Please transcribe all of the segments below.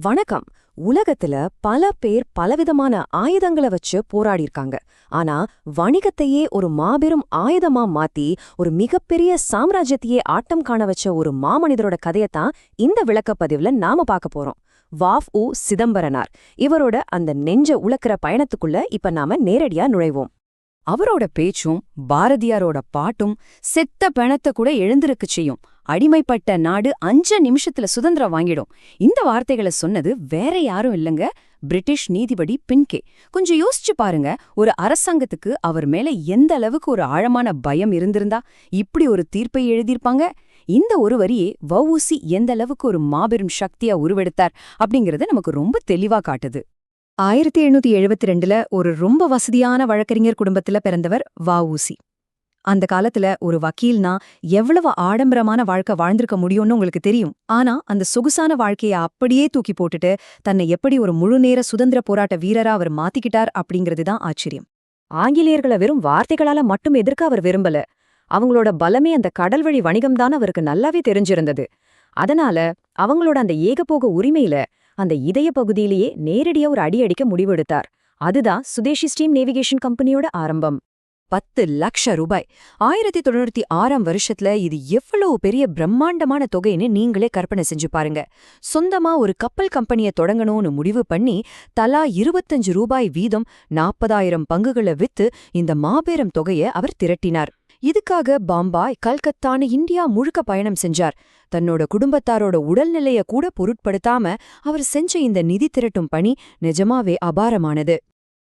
வணக்கம். உலகத்துல பல பேர் பலவிதமான ஆயுதங்களை வச்சு போராடியிருக்காங்க. ஆனா வணிகத்தையே ஒரு மாபெரும் ஆயுதமா மாத்தி ஒரு மிகப்பெரிய சாம்ராஜ்யத்தையே ஆட்டம் காண வச்ச ஒரு மாமனிதரோட கதையத்தான் இந்த விளக்கப்பதிவுல நாம பார்க்க போறோம். வ.உ. சிதம்பரனார். இவரோட அந்த நெஞ்ச உலக்கிற பயணத்துக்குள்ள இப்ப நாம நேரடியா நுழைவோம். அவரோட பேச்சும் பாரதியாரோட பாட்டும் செத்த பிணத்தை கூட எழுந்திருக்கு செய்யும். அடிமைப்பட்ட நாடு 5 நிமிஷத்துல சுதந்திரம் வாங்கிடும். இந்த வார்த்தைகளை சொன்னது வேற யாரும் இல்லங்க, பிரிட்டிஷ் நீதிபதி பின்கே. கொஞ்சம் யோசிச்சு பாருங்க, ஒரு அரசாங்கத்துக்கு அவர் மேல எந்த அளவுக்கு ஒரு ஆழமான பயம் இருந்திருந்தா இப்படி ஒரு தீர்ப்பை எழுதியிருப்பாங்க. இந்த ஒரு வரியே வ.உ.சி எந்த அளவுக்கு ஒரு மாபெரும் சக்தியா உருவெடுத்தார் அப்படிங்கறத நமக்கு ரொம்ப தெளிவா காட்டுது. 1772ல ஒரு ரொம்ப வசதியான வழக்கறிஞர் குடும்பத்துல பிறந்தவர் வ.உ.சி. அந்த காலத்துல ஒரு வக்கீல்னா எவ்வளவு ஆடம்பரமான வாழ்க்கை வாழ்ந்திருக்க முடியும்னு உங்களுக்கு தெரியும். ஆனா அந்த சொகுசான வாழ்க்கைய அப்படியே தூக்கி போட்டுட்டு தன்னை எப்படி ஒரு முழுநேர சுதந்திர போராட்ட வீரரா அவர் மாத்திக்கிட்டார் அப்படிங்கிறதுதான் ஆச்சரியம். ஆங்கிலேயர்களை வெறும் வார்த்தைகளால மட்டும் எதிர்க்க அவர் விரும்பல. அவங்களோட பலமே அந்த கடல்வழி வணிகம்தான் அவருக்கு நல்லாவே தெரிஞ்சிருந்தது. அதனால அவங்களோட அந்த ஏகபோக உரிமையில அந்த இதய பகுதியிலேயே நேரடியா ஒரு அடியடிக்க முடிவெடுத்தார். அதுதான் சுதேஷி ஸ்டீம் நேவிகேஷன் கம்பெனியோட ஆரம்பம். 10 லட்சம் ரூபாய். 1906ஆம் வருஷத்துல இது எவ்வளவு பெரிய பிரம்மாண்டமான தொகைன்னு நீங்களே கற்பனை செஞ்சு பாருங்க. சொந்தமா ஒரு கப்பல் கம்பெனியை தொடங்கணும்னு முடிவு பண்ணி தலா 25 ரூபாய் வீதம் 40,000 பங்குகளை வித்து இந்த மாபெரும் தொகையை அவர் திரட்டினார். இதுக்காக பாம்பாய், கல்கத்தான்னு இந்தியா முழுக்க பயணம் செஞ்சார். தன்னோட குடும்பத்தாரோட உடல்நிலைய கூட பொருட்படுத்தாம அவர் செஞ்ச இந்த நிதி திரட்டும் பணி நிஜமாவே அபாரமானது.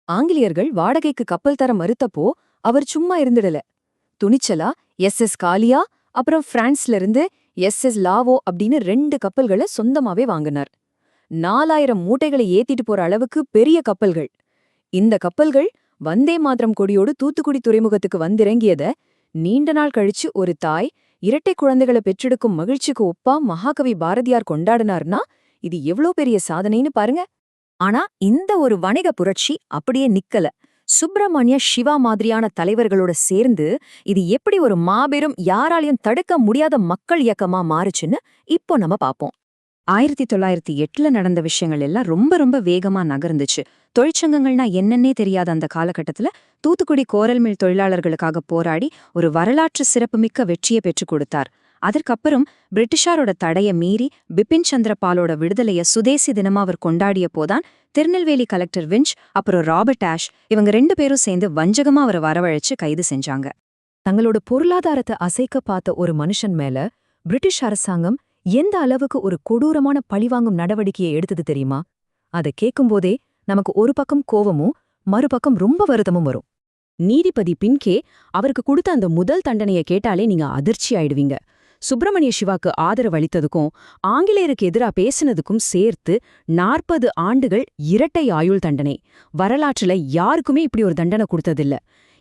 ஆங்கிலேயர்கள் வாடகைக்கு கப்பல் தர மறுத்தப்போ அவர் சும்மா இருந்துடல. துணிச்சலா எஸ்.எஸ். காலியா அப்புறம் பிரான்ஸ்ல இருந்து எஸ்.எஸ். லாவோ அப்படின்னு 2 கப்பல்களை சொந்தமாவே வாங்கினார். 4000 மூட்டைகளை ஏத்திட்டு போற அளவுக்கு பெரிய கப்பல்கள். இந்த கப்பல்கள் வந்தே மாதரம் கொடியோடு தூத்துக்குடி துறைமுகத்துக்கு வந்திறங்கியத நீண்ட நாள் கழிச்சு ஒரு தாய் இரட்டை குழந்தைகளை பெற்றெடுக்கும் மகிழ்ச்சிக்கு ஒப்பா மகாகவி பாரதியார் கொண்டாடினார்னா இது எவ்வளோ பெரிய சாதனைன்னு பாருங்க. ஆனா இந்த ஒரு வணிக புரட்சி அப்படியே நிக்கல. சுப்பிரமணிய சிவா மாதிரியான தலைவர்களோட சேர்ந்து இது எப்படி ஒரு மாபெரும் யாராலையும் தடுக்க முடியாத மக்கள் இயக்கமா மாறுச்சுன்னு இப்போ நம்ம பாப்போம். 1908ல நடந்த விஷயங்கள் எல்லாம் ரொம்ப வேகமா நகர்ந்துச்சு. தொழிற்சங்கங்கள்னா என்னன்னே தெரியாத அந்த காலகட்டத்துல தூத்துக்குடி கோரல் மில் தொழிலாளர்களுக்காக போராடி ஒரு வரலாற்று சிறப்புமிக்க வெற்றியை பெற்றுக் கொடுத்தார். அதற்கப்புறம் பிரிட்டிஷாரோட தடைய மீறி பிபின் சந்திர பாலோட விடுதலைய சுதேசி தினமா அவர் கொண்டாடிய போதான் திருநெல்வேலி கலெக்டர் விஞ்ச் அப்புறம் ராபர்ட் ஆஷ் இவங்க 2 பேரும் சேர்ந்து வஞ்சகமா அவரை வரவழைச்சு கைது செஞ்சாங்க. தங்களோட பொருளாதாரத்தை அசைக்க பார்த்த ஒரு மனுஷன் மேல பிரிட்டிஷ் அரசாங்கம் எந்த அளவுக்கு ஒரு கொடூரமான பழிவாங்கும் நடவடிக்கையை எடுத்தது தெரியுமா? அதை கேட்கும்போதே நமக்கு ஒரு பக்கம் கோவமும் மறுபக்கம் ரொம்ப வருத்தமும் வரும். நீதிபதி பின்கே அவருக்கு கொடுத்த அந்த முதல் தண்டனையை கேட்டாலே நீங்க அதிர்ச்சி ஆயிடுவீங்க. சுப்பிரமணிய சிவாக்கு ஆதரவு அளித்ததுக்கும் ஆங்கிலேயருக்கு எதிரா பேசினதுக்கும் சேர்த்து 40 ஆண்டுகள் இரட்டை ஆயுள் தண்டனை. வரலாற்றுல யாருக்குமே இப்படி ஒரு தண்டனை கொடுத்ததில்ல.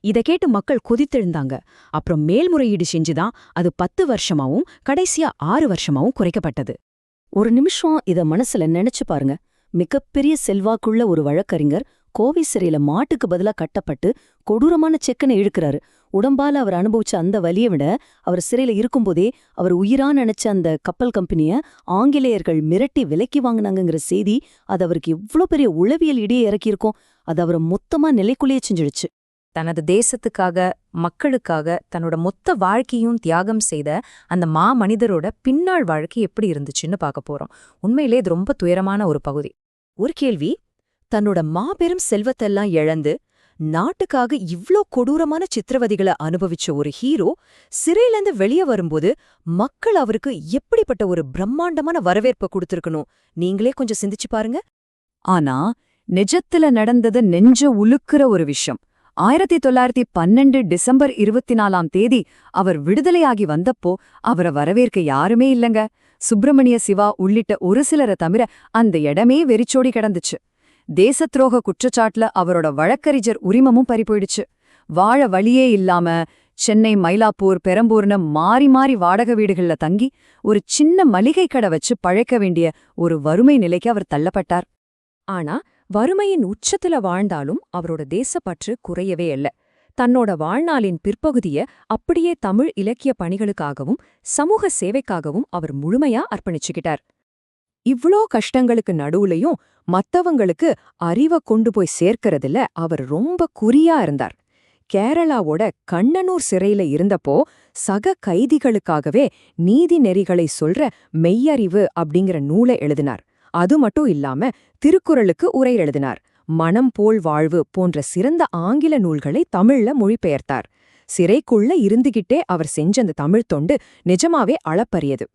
இத கேட்டு மக்கள் கொதித்தெழுந்தாங்க. அப்புறம் மேல்முறையீடு செஞ்சுதான் அது 10 வருஷமாவும் கடைசியா 6 வருஷமாவும் குறைக்கப்பட்டது. ஒரு நிமிஷம் இத மனசுல நினைச்சு பாருங்க. மிகப்பெரிய செல்வாக்குள்ள ஒரு வழக்கறிஞர் கோவை சிறையில மாட்டுக்கு பதிலா கட்டப்பட்டு கொடூரமான செக்கனை இழுக்கிறாரு. உடம்பால அவர் அனுபவிச்ச அந்த வலியை விட அவர் சிறையில இருக்கும்போதே அவர் உயிரா நினைச்ச அந்த கப்பல் கம்பெனிய ஆங்கிலேயர்கள் மிரட்டி விலைக்கு வாங்கினாங்கிற செய்தி அது அவருக்கு எவ்வளோ பெரிய உளவியல் இடையே இறக்கியிருக்கும். அது அவரை மொத்தமா நிலைக்குள்ளேயே செஞ்சிடுச்சு. தனது தேசத்துக்காக மக்களுக்காக தன்னோட மொத்த வாழ்க்கையும் தியாகம் செய்த அந்த மனிதரோட பின்னாள் வாழ்க்கை எப்படி இருந்துச்சுன்னு பார்க்க போறோம். உண்மையிலே இது ரொம்ப துயரமான ஒரு பகுதி. ஒரு கேள்வி, தன்னோட மாபெரும் செல்வத்தெல்லாம் இழந்து நாட்டுக்காக இவ்ளோ கொடூரமான சித்திரவதைகளை அனுபவிச்ச ஒரு ஹீரோ சிறையிலேருந்து வெளியே வரும்போது மக்கள் அவருக்கு எப்படிப்பட்ட ஒரு பிரம்மாண்டமான வரவேற்பை கொடுத்திருக்கணும் நீங்களே கொஞ்சம் சிந்திச்சு பாருங்க. ஆனா நிஜத்துல நடந்தது நெஞ்ச உலுக்குற ஒரு விஷயம். 1912 டிசம்பர் 24ஆம் தேதி அவர் விடுதலையாகி வந்தப்போ அவரை வரவேற்க யாருமே இல்லங்க. சுப்பிரமணிய சிவா உள்ளிட்ட ஒரு சிலரை தவிர அந்த இடமே வெறிச்சோடி கிடந்துச்சு. தேசத்ரோக குற்றச்சாட்டுல அவரோட வழக்கறிஞர் உரிமமும் பறிபோயிடுச்சு. வாழ வழியே இல்லாம சென்னை, மயிலாப்பூர், பெரம்பூர்னு மாறி மாறி வாடகை வீடுகள்ல தங்கி ஒரு சின்ன மளிகை கடை வச்சு பழைக்க வேண்டிய ஒரு வறுமை நிலைக்கு அவர் தள்ளப்பட்டார். ஆனா வறுமையின் உச்சத்துல வாழ்ந்தாலும் அவரோட தேசப்பற்று குறையவே இல்ல. தன்னோட வாழ்நாளின் பிற்பகுதிய அப்படியே தமிழ் இலக்கிய பணிகளுக்காகவும் சமூக சேவைக்காகவும் அவர் முழுமையா அர்ப்பணிச்சுக்கிட்டார். இவ்ளோ கஷ்டங்களுக்கு நடுவுலயும் மத்தவங்களுக்கு அறிவ கொண்டு போய் சேர்க்கறதுல அவர் ரொம்ப குறியா இருந்தார். கேரளாவோட கண்ணனூர் சிறையில இருந்தப்போ சக கைதிகளுக்காகவே நீதி நெறிகளை சொல்ற மெய்யறிவு அப்படிங்கிற நூலை எழுதினார். அது மட்டும் இல்லாம திருக்குறளுக்கு உரை எழுதினார். மனம் போல் வாழ்வு போன்ற சிறந்த ஆங்கில நூல்களை தமிழ்ல மொழிபெயர்த்தார். சிறைக்குள்ள இருந்துகிட்டே அவர் செஞ்ச அந்த தமிழ் தொண்டு நிஜமாவே அளப்பரியது.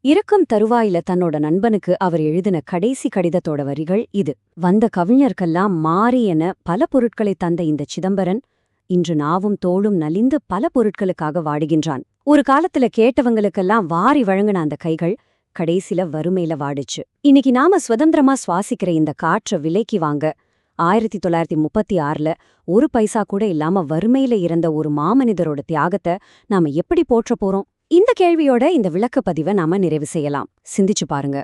இறக்கும் தருவாயில தன்னோட நண்பனுக்கு அவர் எழுதின கடைசி கடிதத்தோட வரிகள் இது: வந்த கவிஞர்க்கெல்லாம் மாறி என பல பொருட்களை தந்த இந்த சிதம்பரன் இன்று நாவும் தோளும் நலிந்து பல பொருட்களுக்காக வாடுகின்றான். ஒரு காலத்துல கேட்டவங்களுக்கெல்லாம் வாரி வழங்கின அந்த கைகள் கடைசில வறுமையில வாடுச்சு. இன்னைக்கு நாம சுதந்திரமா சுவாசிக்கிற இந்த காற்ற விலைக்கு வாங்க 1936ல ஒரு பைசா கூட இல்லாம வறுமையில இறந்த ஒரு மாமனிதரோட தியாகத்தை நாம எப்படி போற்ற போறோம்? இந்த கேள்வியோட இந்த விளக்கப்பதிவை நாம நிறைவு செய்யலாம். சிந்திச்சு பாருங்க.